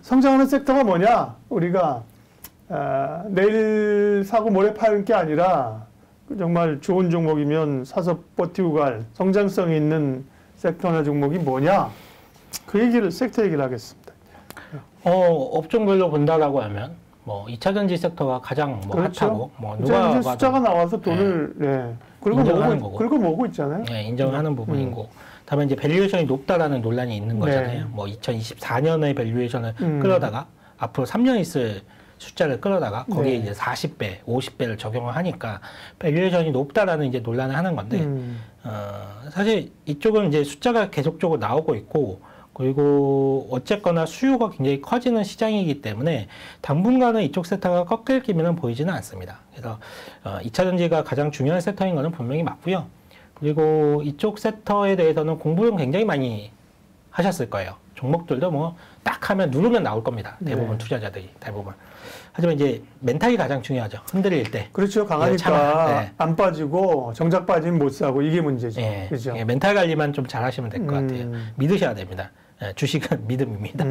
성장하는 섹터가 뭐냐? 우리가 내일 사고 모레 파는 게 아니라 정말 좋은 종목이면 사서 버티고 갈 성장성 있는 섹터나 종목이 뭐냐? 그 얘기를 섹터 얘기를 하겠습니다. 업종별로 본다라고 하면 뭐 2차전지 섹터가 가장 뭐 그렇죠. 핫하고 뭐 누가 숫자가 나와서 돈을 그리고 모으고 있잖아요. 네, 인정하는 부분이고. 다만 이제 밸류에이션이 높다라는 논란이 있는 거잖아요. 뭐 2024년에 밸류에이션을 끌어다가 앞으로 3년 있을 숫자를 끌어다가 거기에 이제 40배, 50배를 적용을 하니까 밸류에이션이 높다라는 이제 논란을 하는 건데 사실 이쪽은 이제 숫자가 계속적으로 나오고 있고 그리고 어쨌거나 수요가 굉장히 커지는 시장이기 때문에 당분간은 이쪽 섹터가 꺾일 기미는 보이지는 않습니다. 그래서 2차전지가 가장 중요한 섹터인 것은 분명히 맞고요. 그리고 이쪽 섹터에 대해서는 공부를 굉장히 많이 하셨을 거예요. 종목들도 뭐 딱 하면 누르면 나올 겁니다. 대부분 투자자들이 대부분. 하지만 이제 멘탈이 가장 중요하죠. 흔들릴 때. 그렇죠. 강하니까 안 빠지고 정작 빠지면 못 사고 이게 문제죠. 그렇죠? 멘탈 관리만 좀 잘하시면 될 것 같아요. 믿으셔야 됩니다. 주식은 믿음입니다.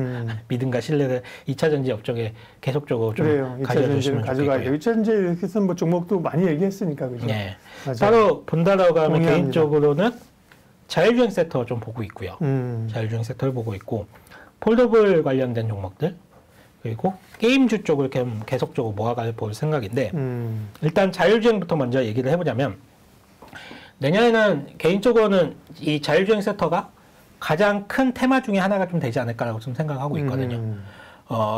믿음과 신뢰를 2차전지 업종에 계속적으로 좀 가져주시면 좋겠고요. 2차전지에서 뭐 종목도 많이 얘기했으니까. 그죠? 따로 본다라고 하면 개인적으로는 자율주행 섹터 좀 보고 있고요. 자율주행 섹터를 보고 있고 폴더블 관련된 종목들 그리고 게임주 쪽을 계속적으로 모아갈 볼 생각인데 일단 자율주행부터 먼저 얘기를 해보자면 내년에는 개인적으로는 이 자율주행 섹터가 가장 큰 테마 중에 하나가 좀 되지 않을까라고 좀 생각하고 있거든요.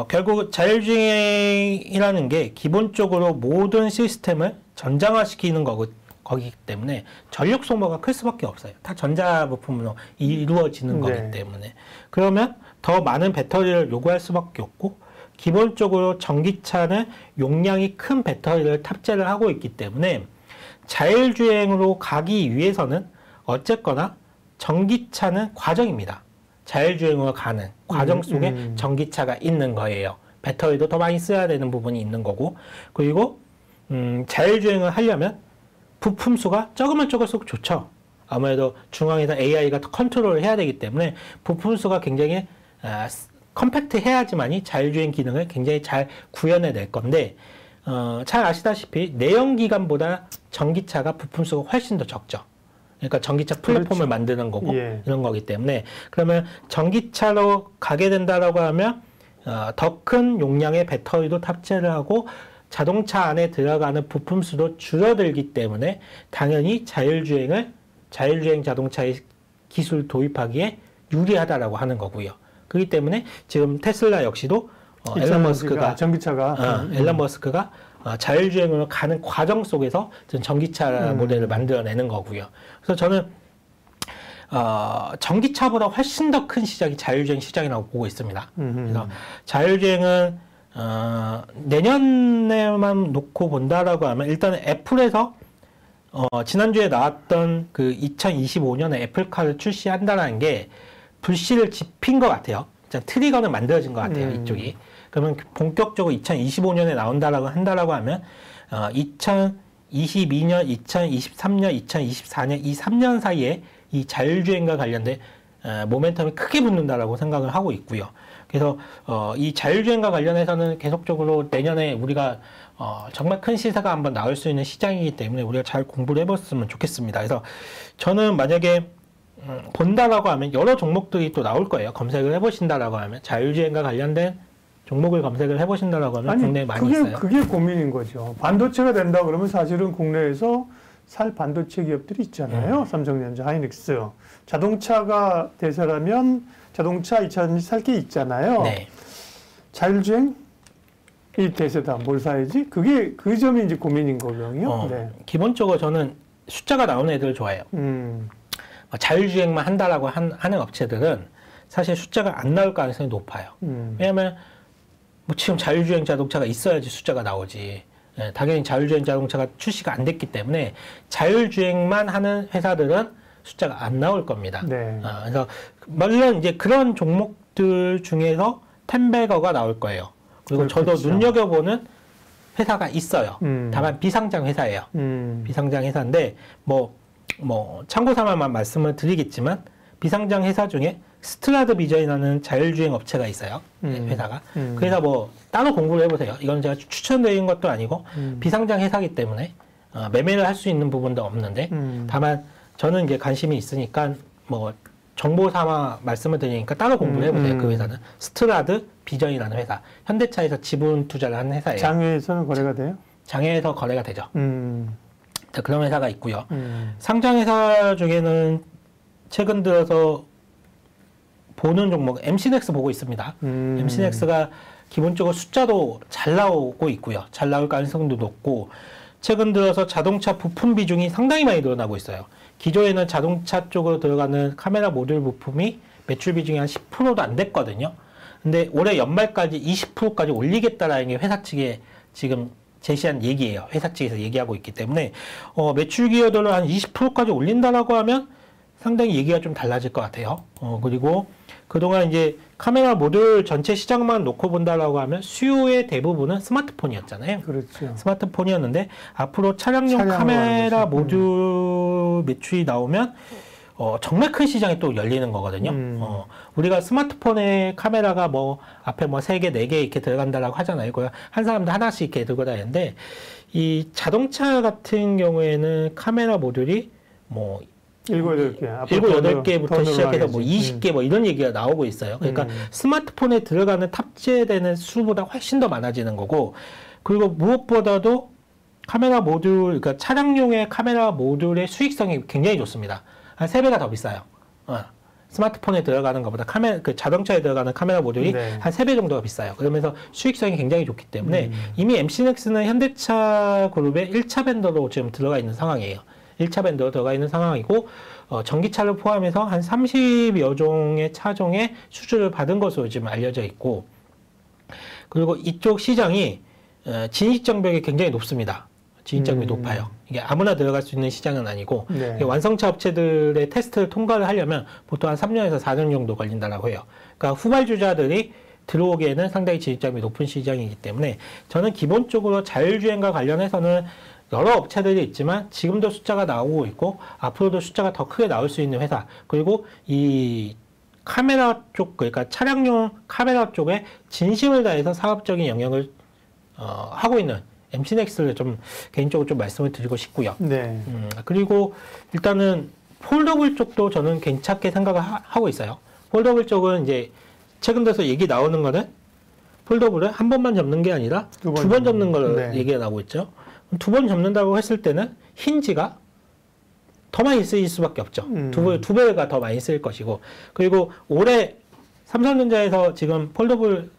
결국 자율주행이라는 게 기본적으로 모든 시스템을 전장화시키는 거기 때문에 전력 소모가 클 수밖에 없어요. 다 전자부품으로 이루어지는 거기 때문에. 그러면 더 많은 배터리를 요구할 수밖에 없고 기본적으로 전기차는 용량이 큰 배터리를 탑재를 하고 있기 때문에 자율주행으로 가기 위해서는 어쨌거나 전기차는 과정입니다. 자율주행으로 가는 과정 속에 전기차가 있는 거예요. 배터리도 더 많이 써야 되는 부분이 있는 거고 그리고 자율주행을 하려면 부품 수가 적으면 적을수록 좋죠. 아무래도 중앙에서 AI가 컨트롤을 해야 되기 때문에 부품 수가 굉장히 컴팩트해야지만이 자율주행 기능을 굉장히 잘 구현해낼 건데 잘 아시다시피 내연기관보다 전기차가 부품 수가 훨씬 더 적죠. 그러니까 전기차 플랫폼을 만드는 거고 이런 거기 때문에 그러면 전기차로 가게 된다라고 하면 더 큰 용량의 배터리도 탑재를 하고 자동차 안에 들어가는 부품 수도 줄어들기 때문에 당연히 자율주행 자동차의 기술 도입하기에 유리하다라고 하는 거고요. 그렇기 때문에 지금 테슬라 역시도 앨런 머스크가 자율주행으로 가는 과정 속에서 전기차 모델을 만들어내는 거고요. 그래서 저는 전기차보다 훨씬 더 큰 시장이 자율주행 시장이라고 보고 있습니다. 그래서 자율주행은 내년에만 놓고 본다라고 하면 일단 애플에서 지난주에 나왔던 그 2025년에 애플카를 출시한다는 게 불씨를 지핀 것 같아요. 트리거는 만들어진 것 같아요. 이쪽이. 그러면 본격적으로 2025년에 한다라고 하면 2022년, 2023년, 2024년 이 3년 사이에 이 자율주행과 관련된 모멘텀이 크게 붙는다라고 생각을 하고 있고요. 그래서 이 자율주행과 관련해서는 계속적으로 내년에 우리가 정말 큰 시세가 한번 나올 수 있는 시장이기 때문에 우리가 잘 공부를 해봤으면 좋겠습니다. 그래서 저는 만약에 본다라고 하면 여러 종목들이 또 나올 거예요. 검색을 해보신다라고 하면 자율주행과 관련된 종목을 검색을 해보신다라고 하면 국내에 많이 있어요. 그게 고민인 거죠. 반도체가 된다 그러면 사실은 국내에서 살 반도체 기업들이 있잖아요. 삼성전자, 하이닉스. 자동차가 대세라면 자동차 2차전지 살 게 있잖아요. 자율주행? 이 대세다. 뭘 사야지? 그 점이 이제 고민인 거거든요. 기본적으로 저는 숫자가 나오는 애들을 좋아해요. 자율주행만 한다라고 하는 업체들은 사실 숫자가 안 나올 가능성이 높아요. 왜냐하면 뭐 지금 자율주행 자동차가 있어야지 숫자가 나오지. 당연히 자율주행 자동차가 출시가 안 됐기 때문에 자율주행만 하는 회사들은 숫자가 안 나올 겁니다. 그래서 물론 이제 그런 종목들 중에서 텐베거가 나올 거예요. 그리고 저도 눈여겨보는 회사가 있어요. 다만 비상장 회사예요. 비상장 회사인데 뭐 참고 삼아만 말씀을 드리겠지만 비상장 회사 중에 스트라드 비전이라는 자율주행 업체가 있어요. 회사가. 그래서 뭐 따로 공부를 해보세요. 이건 제가 추천드리는 것도 아니고 비상장 회사이기 때문에 매매를 할 수 있는 부분도 없는데 다만 저는 이제 관심이 있으니까 뭐 정보 삼아 말씀을 드리니까 따로 공부를 해보세요. 그 회사는 스트라드 비전이라는 회사. 현대차에서 지분 투자를 하는 회사예요. 장외에서는 거래가 돼요? 장외에서 거래가 되죠. 자, 그런 회사가 있고요. 상장 회사 중에는 최근 들어서 보는 종목 MC넥스 보고 있습니다. MC넥스가 기본적으로 숫자도 잘 나오고 있고요. 잘 나올 가능성도 높고 최근 들어서 자동차 부품 비중이 상당히 많이 늘어나고 있어요. 기존에는 자동차 쪽으로 들어가는 카메라 모듈 부품이 매출 비중이 한 10%도 안 됐거든요. 근데 올해 연말까지 20%까지 올리겠다라는 게 회사 측에 지금 제시한 얘기예요. 회사 측에서 얘기하고 있기 때문에 매출 기여도를 한 20%까지 올린다라고 하면 상당히 얘기가 좀 달라질 것 같아요. 그리고 그동안 이제 카메라 모듈 전체 시장만 놓고 본다라고 하면 수요의 대부분은 스마트폰이었잖아요. 그렇죠. 스마트폰이었는데 앞으로 차량용 카메라 모듈 매출이 나오면 정말 큰 시장이 또 열리는 거거든요. 우리가 스마트폰에 카메라가 뭐 앞에 뭐 3개, 4개 이렇게 들어간다라고 하잖아요. 그거 한 사람도 하나씩 이렇게 들고 다니는데 이 자동차 같은 경우에는 카메라 모듈이 뭐 7, 8개. 7, 8개부터 시작해서 뭐 20개 뭐 이런 얘기가 나오고 있어요. 그러니까 스마트폰에 들어가는 탑재되는 수보다 훨씬 더 많아지는 거고, 그리고 무엇보다도 카메라 모듈, 그러니까 차량용의 카메라 모듈의 수익성이 굉장히 좋습니다. 한 3배가 더 비싸요. 스마트폰에 들어가는 것보다 그 자동차에 들어가는 카메라 모듈이 네. 한 3배 정도가 비싸요. 그러면서 수익성이 굉장히 좋기 때문에 이미 MC넥스는 현대차 그룹의 1차 벤더로 지금 들어가 있는 상황이에요. 1차 밴드로 들어가 있는 상황이고 전기차를 포함해서 한 30여 종의 차종의 수주를 받은 것으로 지금 알려져 있고, 그리고 이쪽 시장이 진입장벽이 굉장히 높습니다. 진입장벽이 높아요. 이게 아무나 들어갈 수 있는 시장은 아니고 네. 완성차 업체들의 테스트를 통과를 하려면 보통 한 3년에서 4년 정도 걸린다고 해요. 그러니까 후발주자들이 들어오기에는 상당히 진입장벽이 높은 시장이기 때문에 저는 기본적으로 자율주행과 관련해서는 여러 업체들이 있지만 지금도 숫자가 나오고 있고 앞으로도 숫자가 더 크게 나올 수 있는 회사, 그리고 이 카메라 쪽, 그러니까 차량용 카메라 쪽에 진심을 다해서 사업적인 영역을 하고 있는 MC넥스를 좀 개인적으로 좀 말씀을 드리고 싶고요. 네. 그리고 일단은 폴더블 쪽도 저는 괜찮게 생각을 하고 있어요. 폴더블 쪽은 이제 최근 들어서 얘기 나오는 거는 폴더블을 한 번만 접는 게 아니라 두 번 접는 걸 네. 얘기가 나오고 있죠. 2번 접는다고 했을 때는 힌지가 더 많이 쓰일 수밖에 없죠. 두 배가 더 많이 쓰일 것이고, 그리고 올해 삼성전자에서 지금 폴더블을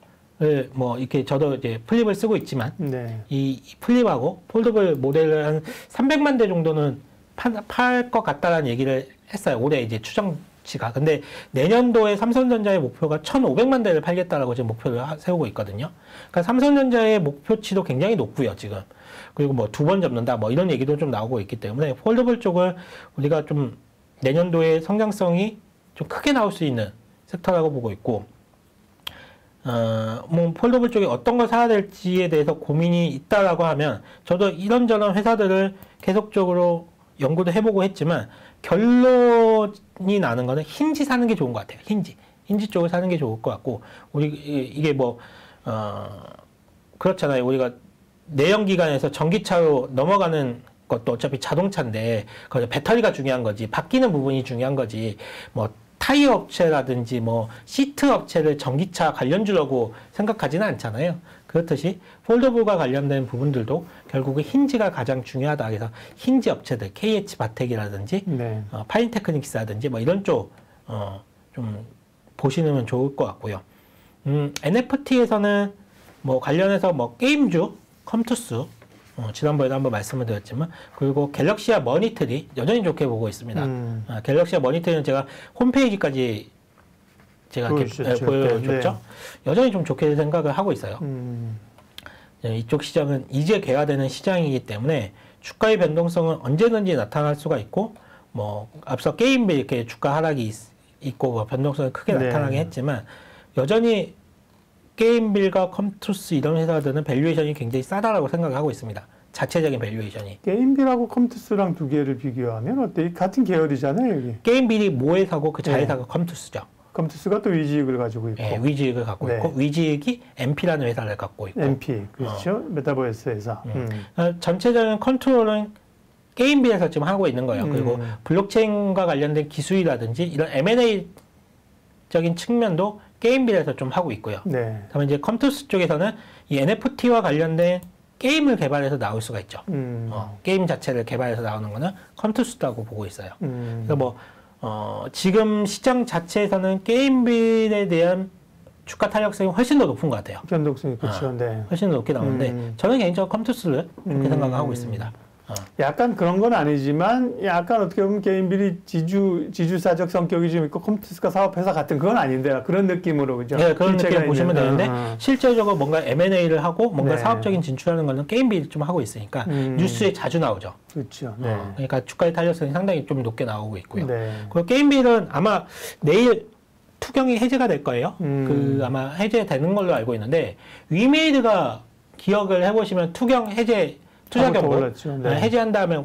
뭐 이렇게 저도 이제 플립을 쓰고 있지만 네. 이 플립하고 폴더블 모델을 한 300만 대 정도는 팔 것 같다라는 얘기를 했어요. 올해 이제 추정치가. 근데 내년도에 삼성전자의 목표가 1,500만 대를 팔겠다라고 지금 목표를 세우고 있거든요. 그러니까 삼성전자의 목표치도 굉장히 높고요, 지금. 그리고 뭐 2번 접는다 뭐 이런 얘기도 좀 나오고 있기 때문에 폴더블 쪽을 우리가 좀 내년도에 성장성이 좀 크게 나올 수 있는 섹터라고 보고 있고, 뭐 폴더블 쪽에 어떤 걸 사야 될지에 대해서 고민이 있다라고 하면 저도 이런저런 회사들을 계속적으로 연구도 해보고 했지만 결론이 나는 거는 힌지 사는 게 좋은 것 같아요. 힌지 쪽을 사는 게 좋을 것 같고, 우리 이게 뭐 그렇잖아요. 우리가 내연기관에서 전기차로 넘어가는 것도 어차피 자동차인데 그 배터리가 중요한 거지, 바뀌는 부분이 중요한 거지, 뭐 타이어 업체라든지 뭐 시트 업체를 전기차 관련주라고 생각하지는 않잖아요. 그렇듯이 폴더블과 관련된 부분들도 결국은 힌지가 가장 중요하다. 그래서 힌지 업체들, KH 바텍이라든지 네. 파인테크닉스라든지 뭐 이런 쪽 좀 보시면 좋을 것 같고요. NFT에서는 뭐 관련해서 뭐 게임주, 컴투스, 지난번에도 한번 말씀을 드렸지만, 그리고 갤럭시아 머니터리 여전히 좋게 보고 있습니다. 갤럭시아 머니터리는 제가 홈페이지까지 제가 보여줬죠. 네. 여전히 좀 좋게 생각을 하고 있어요. 이쪽 시장은 이제 개화되는 시장이기 때문에 주가의 변동성은 언제든지 나타날 수가 있고, 뭐 앞서 게임비 이렇게 주가 하락이 있고 뭐 변동성이 크게 나타나긴 했지만 여전히 게임빌과 컴투스 이런 회사들은 밸류에이션이 굉장히 싸다라고 생각을 하고 있습니다. 자체적인 밸류에이션이. 게임빌하고 컴투스랑 두 개를 비교하면 어때? 같은 계열이잖아요, 여기. 게임빌이 모회사고 그 자회사가 컴투스죠. 컴투스가 또 위지익을 가지고 있고. 예, 위지익을 갖고 네. 있고 위지익이 MP라는 회사를 갖고 있고. MP 그렇죠. 메타버스 회사. 전체적인 컨트롤은 게임비에서 지금 하고 있는 거예요. 그리고 블록체인과 관련된 기술이라든지 이런 M&A적인 측면도 게임비에서 좀 하고 있고요. 네. 다음에 이제 컴투스 쪽에서는 이 NFT와 관련된 게임을 개발해서 나올 수가 있죠. 게임 자체를 개발해서 나오는 거는 컴투스라고 보고 있어요. 그래서 뭐 지금 시장 자체에서는 게임빌에 대한 주가 탄력성이 훨씬 더 높은 것 같아요. 변동성이 그렇죠. 네. 훨씬 더 높게 나오는데 저는 개인적으로 컴투스를 그렇게 생각하고 있습니다. 약간 그런 건 아니지만 약간 어떻게 보면 게임빌이 지주사적 성격이 좀 있고 컴투스가 사업회사 같은 그건 아닌데 그런 느낌으로 그죠? 네, 그런 느낌 보시면 되는데 실제적으로 뭔가 M&A를 하고 뭔가 네. 사업적인 진출하는 거는 게임빌이 좀 하고 있으니까 뉴스에 자주 나오죠. 그렇죠. 네. 그러니까 주가의 탄력성이 상당히 좀 높게 나오고 있고요. 네. 그리고 게임빌은 아마 내일 투경이 해제가 될 거예요. 아마 해제되는 걸로 알고 있는데 위메이드가 기억을 해보시면 투경 해제 투자 경고 네. 해제한 다음에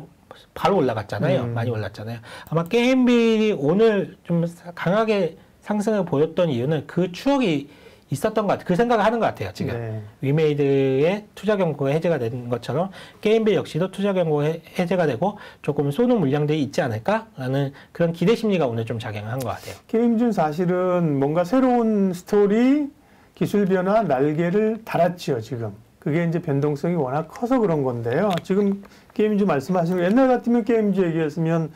바로 올라갔잖아요. 많이 올랐잖아요. 아마 게임빌이 오늘 좀 강하게 상승을 보였던 이유는 그 추억이 있었던 것 같아요. 그 생각을 하는 것 같아요. 지금 네. 위메이드의 투자 경고가 해제가 된 것처럼 게임빌 역시도 투자 경고가 해제가 되고 조금 쏘는 물량들이 있지 않을까라는 그런 기대 심리가 오늘 좀 작용한 것 같아요. 게임준 사실은 뭔가 새로운 스토리, 기술 변화, 날개를 달았지요 지금. 그게 이제 변동성이 워낙 커서 그런 건데요. 지금 게임주 말씀하신 거 옛날 같으면 게임주 얘기했으면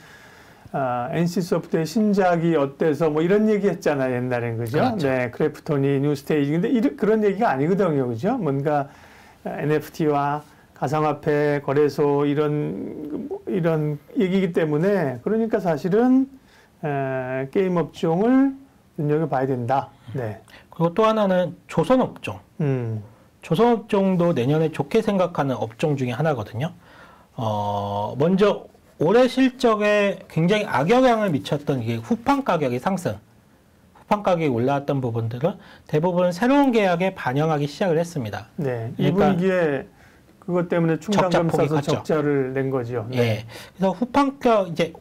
NC소프트의 신작이 어때서 뭐 이런 얘기 했잖아요. 옛날엔 그죠? 그렇죠. 네, 크래프톤이 뉴스테이지. 근데 그런 얘기가 아니거든요. 그죠? 뭔가 NFT와 가상화폐 거래소 이런 얘기이기 때문에 그러니까 사실은 게임 업종을 눈여겨봐야 된다. 네. 그리고 또 하나는 조선업종. 조선업종도 내년에 좋게 생각하는 업종 중에 하나거든요. 먼저 올해 실적에 굉장히 악영향을 미쳤던 이게 후판 가격의 상승, 후판 가격이 올라왔던 부분들은 대부분 새로운 계약에 반영하기 시작을 했습니다. 네, 그러니까 이분기에 그것 때문에 충당금 싸서 컸죠. 적자를 낸 거죠. 네. 예. 그래서 후판 가격 이제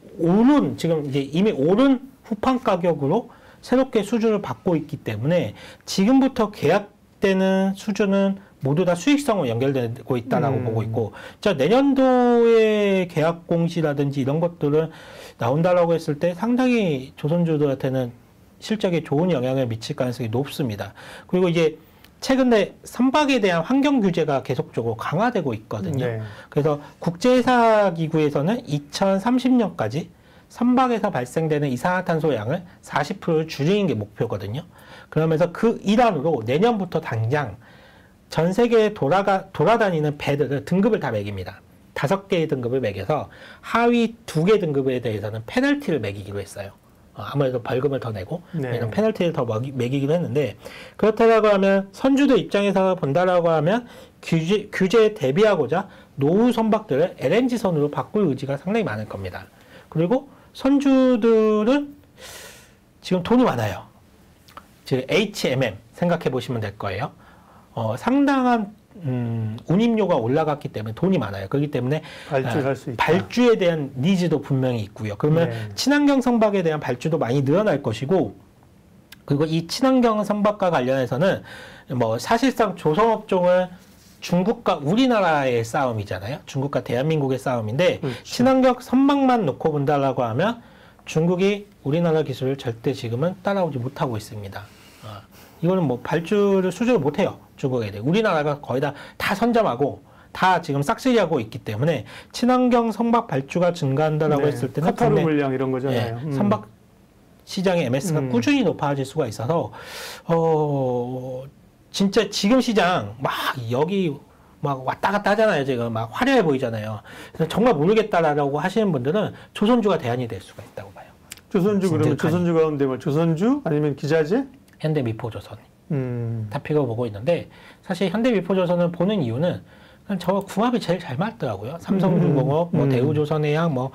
지금 이제 이미 오른 후판 가격으로 새롭게 수주를 받고 있기 때문에 지금부터 계약되는 수주는 모두 다 수익성으로 연결되고 있다라고 보고 있고, 자, 내년도에 계약 공시라든지 이런 것들은 나온다라고 했을 때 상당히 조선주들한테는 실적에 좋은 영향을 미칠 가능성이 높습니다. 그리고 이제 최근에 선박에 대한 환경 규제가 계속적으로 강화되고 있거든요. 네. 그래서 국제회사기구에서는 2030년까지 선박에서 발생되는 이산화탄소 양을 40% 줄이는 게 목표거든요. 그러면서 그 일환으로 내년부터 당장 전 세계에 돌아다니는 배들을 등급을 다 매깁니다. 5개의 등급을 매겨서 하위 2개 등급에 대해서는 페널티를 매기기로 했어요. 아무래도 벌금을 더 내고 네. 페널티를 더 매기기로 했는데, 그렇다라고 하면 선주들 입장에서 본다라고 하면 규제에 대비하고자 노후 선박들을 LNG선으로 바꿀 의지가 상당히 많을 겁니다. 그리고 선주들은 지금 돈이 많아요. 즉 HMM 생각해 보시면 될 거예요. 상당한 운임료가 올라갔기 때문에 돈이 많아요. 그렇기 때문에 발주할 수 있다. 발주에 대한 니즈도 분명히 있고요. 그러면 네. 친환경 선박에 대한 발주도 많이 늘어날 것이고, 그리고 이 친환경 선박과 관련해서는 뭐 사실상 조선업종은 중국과 우리나라의 싸움이잖아요. 중국과 대한민국의 싸움인데, 그렇죠. 친환경 선박만 놓고 본다라고 하면 중국이 우리나라 기술을 절대 지금은 따라오지 못하고 있습니다. 이거는 뭐 수주를 못해요. 중국 애들. 우리나라가 거의 다 선점하고 다 지금 싹쓸이하고 있기 때문에 친환경 선박 발주가 증가한다라고 네. 했을 때는 카타르 물량 이런 거잖아요. 예, 선박 시장의 MS가 꾸준히 높아질 수가 있어서 진짜 지금 시장 막 여기 막 왔다 갔다 하잖아요. 지금 막 화려해 보이잖아요. 그래서 정말 모르겠다라고 하시는 분들은 조선주가 대안이 될 수가 있다고 봐요. 조선주 그러면 조선주 가운데 뭐 조선주 아니면 기자재? 현대미포조선 타픽을 보고 있는데, 사실 현대미포조선을 보는 이유는 그냥 저 궁합이 제일 잘 맞더라고요. 삼성중공업, 뭐 대우조선해양, 뭐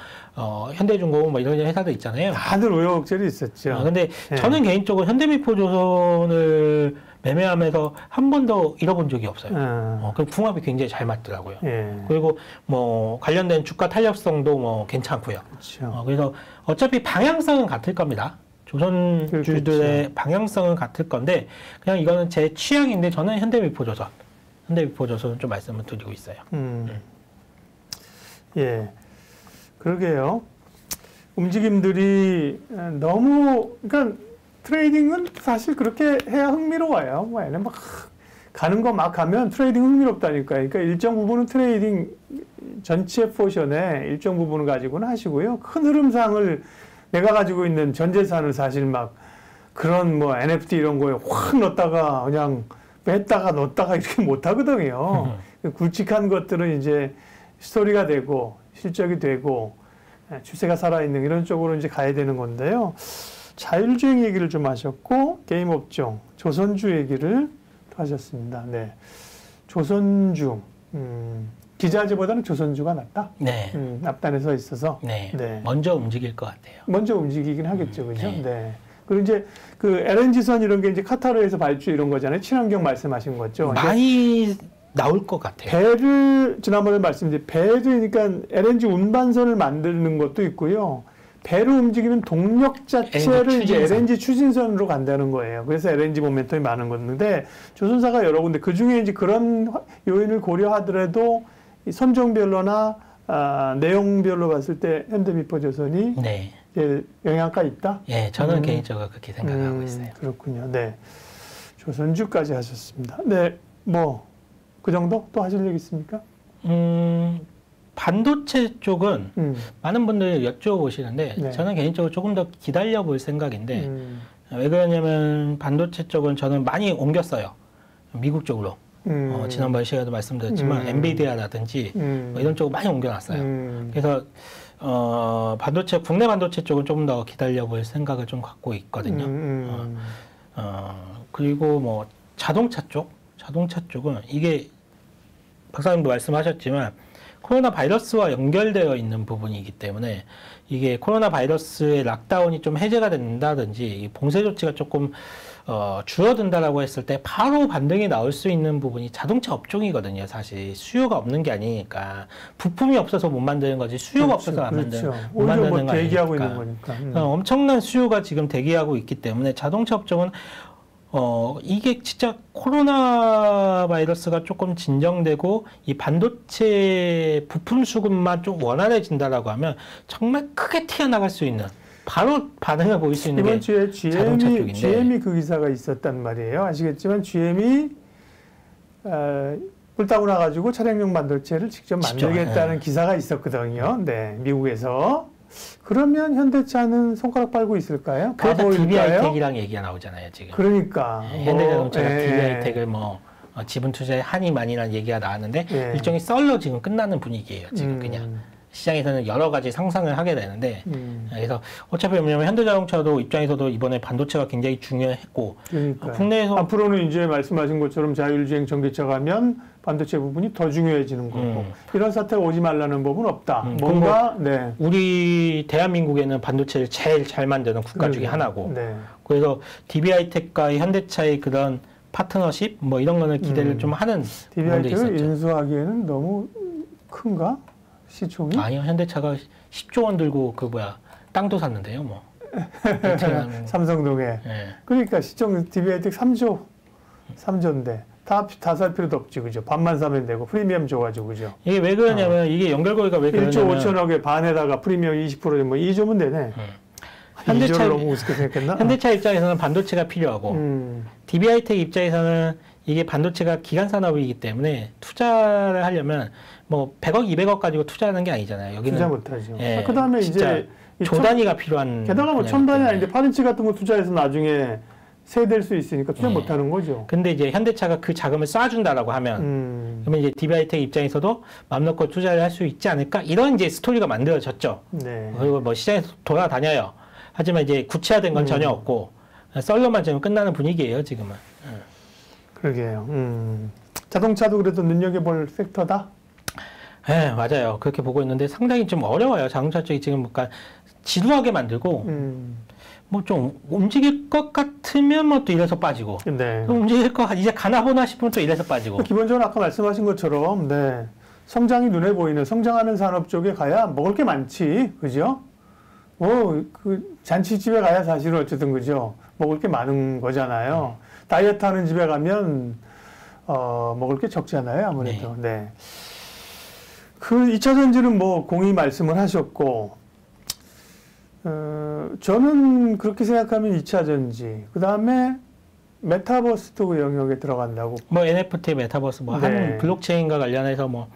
현대중공업 뭐 이런 회사들 있잖아요. 다들 우여곡절이 있었죠. 근데 네. 저는 개인적으로 현대미포조선을 매매하면서 한 번도 잃어본 적이 없어요. 그 궁합이 굉장히 잘 맞더라고요. 예. 그리고 뭐 관련된 주가 탄력성도 뭐 괜찮고요. 그렇죠. 그래서 어차피 방향성은 같을 겁니다. 조선주들의 그렇겠죠. 방향성은 같을 건데 그냥 이거는 제 취향인데 저는 현대미포조선을 좀 말씀을 드리고 있어요. 예, 그러게요. 움직임들이 너무 그러니까 트레이딩은 사실 그렇게 해야 흥미로워요. 뭐 얘는 막 가는 거 막 가면 트레이딩 흥미롭다니까요. 그러니까 일정 부분은 트레이딩 전체 포션의 일정 부분을 가지고는 하시고요. 큰 흐름상을 내가 가지고 있는 전 재산을 사실 막 그런 뭐 NFT 이런 거에 확 넣었다가 그냥 뺐다가 넣었다가 이렇게 못 하거든요. 굵직한 것들은 이제 스토리가 되고 실적이 되고 추세가 살아있는 이런 쪽으로 이제 가야 되는 건데요. 자율주행 얘기를 좀 하셨고 게임 업종, 조선주 얘기를 하셨습니다. 네, 조선주 기자재보다는 조선주가 낫다. 네. 앞단에 서 있어서. 네. 네. 먼저 움직일 것 같아요. 먼저 움직이긴 하겠죠, 그죠? 네. 네. 그리고 이제 그 LNG선 이런 게 이제 카타르에서 발주 이런 거잖아요. 친환경 말씀하신 거죠. 많이 나올 것 같아요. 배를 지난번에 말씀드린 배를 그러니까 LNG 운반선을 만드는 것도 있고요. 배를 움직이는 동력 자체를 이제 LNG 추진선으로 간다는 거예요. 그래서 LNG 모멘텀이 많은 건데 조선사가 여러 군데 그 중에 이제 그런 요인을 고려하더라도 이 선종별로나 내용별로 봤을 때 현대미포조선이 네. 영향가 있다. 예, 저는 개인적으로 그렇게 생각하고 있어요. 그렇군요. 네, 조선주까지 하셨습니다. 네, 뭐 그 정도 또 하실 얘기 있습니까? 반도체 쪽은 많은 분들이 여쭤보시는데 네. 저는 개인적으로 조금 더 기다려 볼 생각인데 왜 그러냐면 반도체 쪽은 저는 많이 옮겼어요. 미국 쪽으로. 지난번 시간에도 말씀드렸지만 엔비디아라든지 뭐 이런 쪽으로 많이 옮겨놨어요. 그래서 반도체 국내 반도체 쪽은 조금 더 기다려 볼 생각을 좀 갖고 있거든요. 그리고 뭐 자동차 쪽은 이게 박사님도 말씀하셨지만 코로나 바이러스와 연결되어 있는 부분이기 때문에 이게 코로나 바이러스의 락다운이 좀 해제가 된다든지 봉쇄 조치가 조금 줄어든다라고 했을 때 바로 반등이 나올 수 있는 부분이 자동차 업종이거든요. 사실 수요가 없는 게 아니니까 부품이 없어서 못 만드는 거지 수요가 없어서 못 만드는 거 대기하고 아니니까. 있는 거니까. 엄청난 수요가 지금 대기하고 있기 때문에 자동차 업종은 이게 진짜 코로나 바이러스가 조금 진정되고 이 반도체 부품 수급만 좀 원활해진다라고 하면 정말 크게 튀어나갈 수 있는 바로 반응을 보일 수 있는 이번 게 주에 자동차 쪽인데 GM이 그 기사가 있었단 말이에요. 아시겠지만 GM이 뿔따고 나가지고 차량용 반도체를 직접 만들겠다는 기사가 있었거든요. 네, 미국에서. 그러면 현대차는 손가락 빨고 있을까요? 그래서 DB하이텍이랑 얘기가 나오잖아요, 지금. 그러니까. 현대자동차가 DB하이텍을 지분 투자에 한이 많이라는 얘기가 나왔는데 일종의 썰로 지금 끝나는 분위기예요, 지금 그냥. 시장에서는 여러 가지 상상을 하게 되는데 그래서 어차피 왜냐면 현대자동차도 입장에서도 이번에 반도체가 굉장히 중요했고 국내에서 앞으로는 이제 말씀하신 것처럼 자율주행 전기차 가면 반도체 부분이 더 중요해지는 거고 이런 사태가 오지 말라는 법은 없다. 뭔가 우리 대한민국에는 반도체를 제일 잘 만드는 국가 중에 하나고 그래서 DB하이텍과 현대차의 그런 파트너십 뭐 이런 거는 기대를 좀 하는 부분도 있었죠. DB하이텍을 인수하기에는 너무 큰가? 시총이? 아니요, 현대차가 10조 원 들고 땅도 샀는데요, 뭐. 삼성동에. 네. 그러니까 시총 DB하이텍 3조인데 다 살 필요도 없지, 그죠? 반만 사면 되고 프리미엄 줘가지고, 그죠? 이게 왜 그러냐면 이게 연결고리가 왜 그러냐면 1조 5천억에 반에다가 프리미엄 20%면 뭐 2조면 되네. 현대차 너무 우습게 생각했나? 현대차 입장에서는 반도체가 필요하고 DB하이텍 입장에서는 이게 반도체가 기간 산업이기 때문에 투자를 하려면 뭐 100억, 200억 가지고 투자하는 게 아니잖아요. 여기는 투자 못하죠. 예, 그다음에 이제 조단위가 필요한. 게다가 뭐 1000단위 아닌데 8인치 같은 거 투자해서 나중에 세될 수 있으니까 투자 못하는 거죠. 근데 이제 현대차가 그 자금을 쏴준다라고 하면 그러면 이제 DB하이텍 입장에서도 마음 놓고 투자를 할 수 있지 않을까 이런 이제 스토리가 만들어졌죠. 그리고 뭐 시장에서 돌아다녀요. 하지만 이제 구체화된 건 전혀 없고 썰로만 지금 끝나는 분위기예요, 지금은. 그러게요. 자동차도 그래도 눈여겨볼 섹터다? 네, 맞아요. 그렇게 보고 있는데 상당히 좀 어려워요. 자동차 쪽이 지금 뭔가 지루하게 만들고 뭐 좀 움직일 것 같으면 뭐 또 이래서 빠지고 움직일 것 이제 가나보나 싶으면 또 이래서 빠지고 기본적으로 아까 말씀하신 것처럼 성장이 눈에 보이는 성장하는 산업 쪽에 가야 먹을 게 많지, 그죠? 그 잔치집에 가야 사실은 어쨌든 그죠. 먹을 게 많은 거잖아요. 다이어트 하는 집에 가면 먹을 게 적잖아요. 아무래도. 네. 그 2차 전지는 뭐 공히 말씀을 하셨고, 저는 그렇게 생각하면 2차 전지, 그 다음에 메타버스도 그 영역에 들어간다고. 뭐 NFT, 메타버스, 뭐 네. 한 블록체인과 관련해서 뭐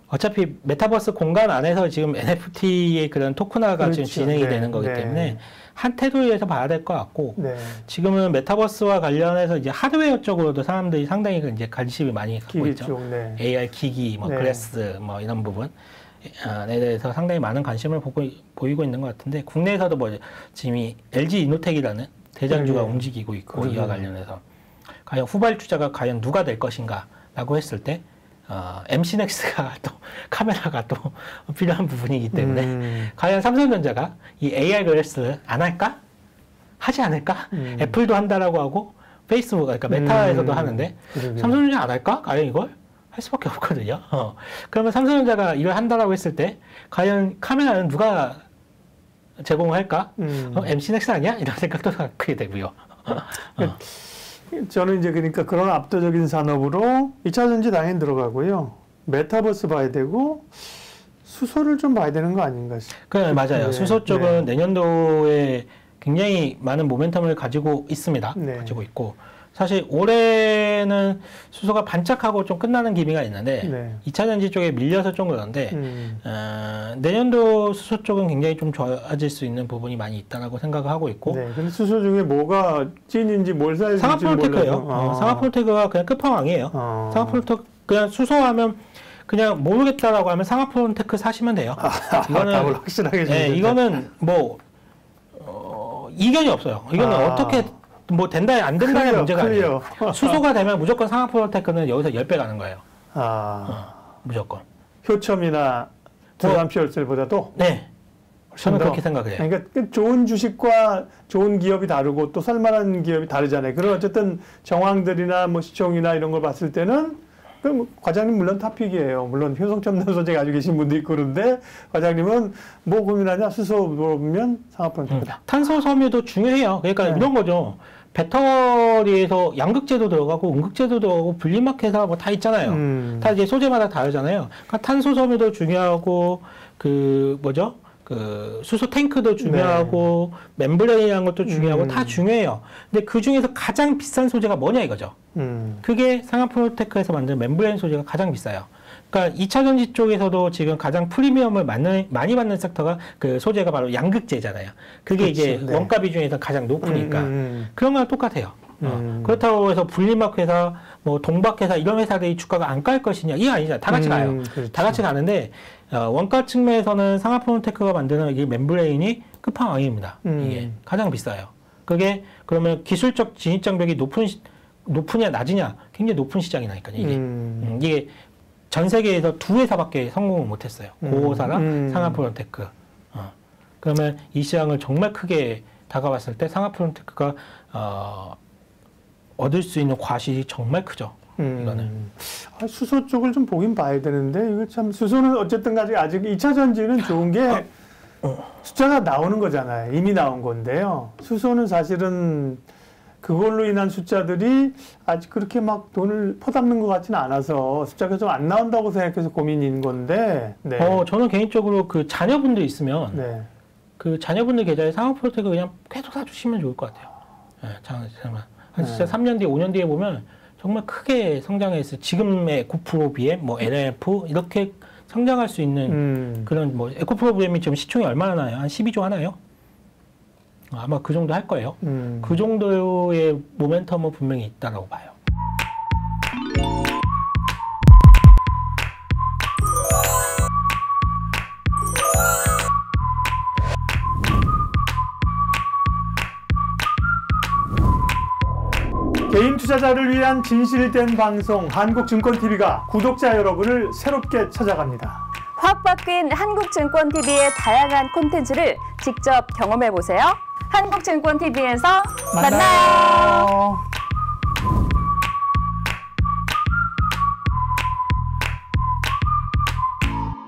어차피 메타버스 공간 안에서 지금 NFT의 그런 토큰화가 그렇죠. 지금 진행이 네. 되는 거기 네. 때문에 한 테두리에서 봐야 될 것 같고, 네. 지금은 메타버스와 관련해서 이제 하드웨어 쪽으로도 사람들이 상당히 이제 관심이 많이 갖고 기기 있죠. 쪽, 네. AR 기기, 뭐 네. 글래스, 뭐 이런 부분에 대해서 상당히 많은 관심을 보이고 있는 것 같은데, 국내에서도 뭐 지금 이 LG 이노텍이라는 대장주가 네. 움직이고 있고, 그러네요. 이와 관련해서 과연 후발주자가 과연 누가 될 것인가라고 했을 때 MC넥스가 또 카메라가 또 필요한 부분이기 때문에 과연 삼성전자가 이 AR 글래스를 안 할까? 하지 않을까? 애플도 한다라고 하고 페이스북, 그러니까 메타에서도 하는데 그러게요. 삼성전자 안 할까? 과연 이걸? 할 수밖에 없거든요. 그러면 삼성전자가 이걸 한다라고 했을 때 과연 카메라는 누가 제공할까? MC넥스 아니야? 이런 생각도 갖게 되고요. 저는 이제 그러니까 그런 압도적인 산업으로 2차 전지 당연히 들어가고요. 메타버스 봐야 되고 수소를 좀 봐야 되는 거 아닌가 싶어요. 그래, 맞아요. 네. 수소 쪽은 네. 내년도에 굉장히 많은 모멘텀을 가지고 있습니다. 네. 가지고 있고. 사실 올해는 수소가 반짝하고 좀 끝나는 기미가 있는데 네. 2차 전지 쪽에 밀려서 좀 그런데 내년도 수소 쪽은 굉장히 좀 좋아질 수 있는 부분이 많이 있다라고 생각을 하고 있고. 네. 근데 수소 중에 뭐가 찐인지 뭘 사야 될지 상하프로테크예요. 상하프로테크가 그냥 끝판왕이에요. 상하프로테크 그냥 수소하면 그냥 모르겠다라고 하면 상하프로테크 사시면 돼요. 이거는 답을 확실하게 네, 이거는 뭐 이견이 없어요. 이거는 어떻게 뭐 된다 안 된다의 문제가 아니에요. 수소가 되면 무조건 상하프로테크는 여기서 10배 가는 거예요. 무조건. 효첨이나 두산피얼셀보다도? 네. 저는 그렇게 생각해요. 그러니까 좋은 주식과 좋은 기업이 다르고 또 살만한 기업이 다르잖아요. 그런 어쨌든 정황들이나 뭐 시총이나 이런 걸 봤을 때는 그럼 과장님 물론 탑픽이에요. 물론 효성첨단 소재 가지고 계신 분도 있고 그런데 과장님은 뭐 고민하냐 수소 물어보면 상하프로테크다. 탄소 섬유도 중요해요. 그러니까 이런 거죠. 배터리에서 양극재도 들어가고 음극재도 들어가고 분리마켓이나 뭐 다 있잖아요. 다 이제 소재마다 다르잖아요. 그러니까 탄소 섬유도 중요하고 그 뭐죠? 그 수소 탱크도 중요하고 멤브레인이라는 것도 중요하고 다 중요해요. 근데 그 중에서 가장 비싼 소재가 뭐냐 이거죠. 그게 상하프로테크에서 만든 멤브레인 소재가 가장 비싸요. 그러니까 2차 전지 쪽에서도 지금 가장 프리미엄을 많이 받는 섹터가 그 소재가 바로 양극재잖아요. 그게 그렇죠. 이제 네. 원가 비중에서 가장 높으니까 그런 거랑 똑같아요. 그렇다고 해서 분리마켓 회사, 뭐 동박회사 이런 회사들이 주가가 안 깔 것이냐? 이게 아니잖아요. 다 같이 가요. 그렇죠. 다 같이 가는데 원가 측면에서는 상하프로테크가 만드는 이 멤브레인이 끝판왕입니다. 이게 가장 비싸요. 그게 그러면 기술적 진입 장벽이 높으냐 낮으냐? 굉장히 높은 시장이라니까요. 이게 이게 전 세계에서 2회사밖에 성공을 못했어요. 고호사랑 상하프로테크. 그러면 이 시장을 정말 크게 다가왔을 때 상하프로테크가 얻을 수 있는 과실이 정말 크죠. 이거는. 수소 쪽을 좀 보긴 봐야 되는데 이거 참 수소는 어쨌든 간에 아직 2차 전지는 좋은 게 숫자가 나오는 거잖아요. 이미 나온 건데요. 수소는 사실은 그걸로 인한 숫자들이 아직 그렇게 막 돈을 퍼담는 것 같지는 않아서 숫자가 좀 안 나온다고 생각해서 고민인 건데. 네. 저는 개인적으로 그 자녀분들 있으면 네. 그 자녀분들 계좌에 상하프로테크 그냥 계속 사주시면 좋을 것 같아요. 네, 잠깐만. 한 진짜 3년 뒤에, 5년 뒤에 보면 정말 크게 성장했을 지금의 9% BM, 뭐 LF 이렇게 성장할 수 있는 그런 뭐 에코프로 BM이 지금 시총이 얼마나 나요? 한 12조 하나요? 아마 그 정도 할 거예요. 그 정도의 모멘텀은 분명히 있다고 봐요. 개인 투자자를 위한 진실된 방송 한국증권TV가 구독자 여러분을 새롭게 찾아갑니다. 확 바뀐 한국증권TV의 다양한 콘텐츠를 직접 경험해보세요. 한국증권TV에서 만나요.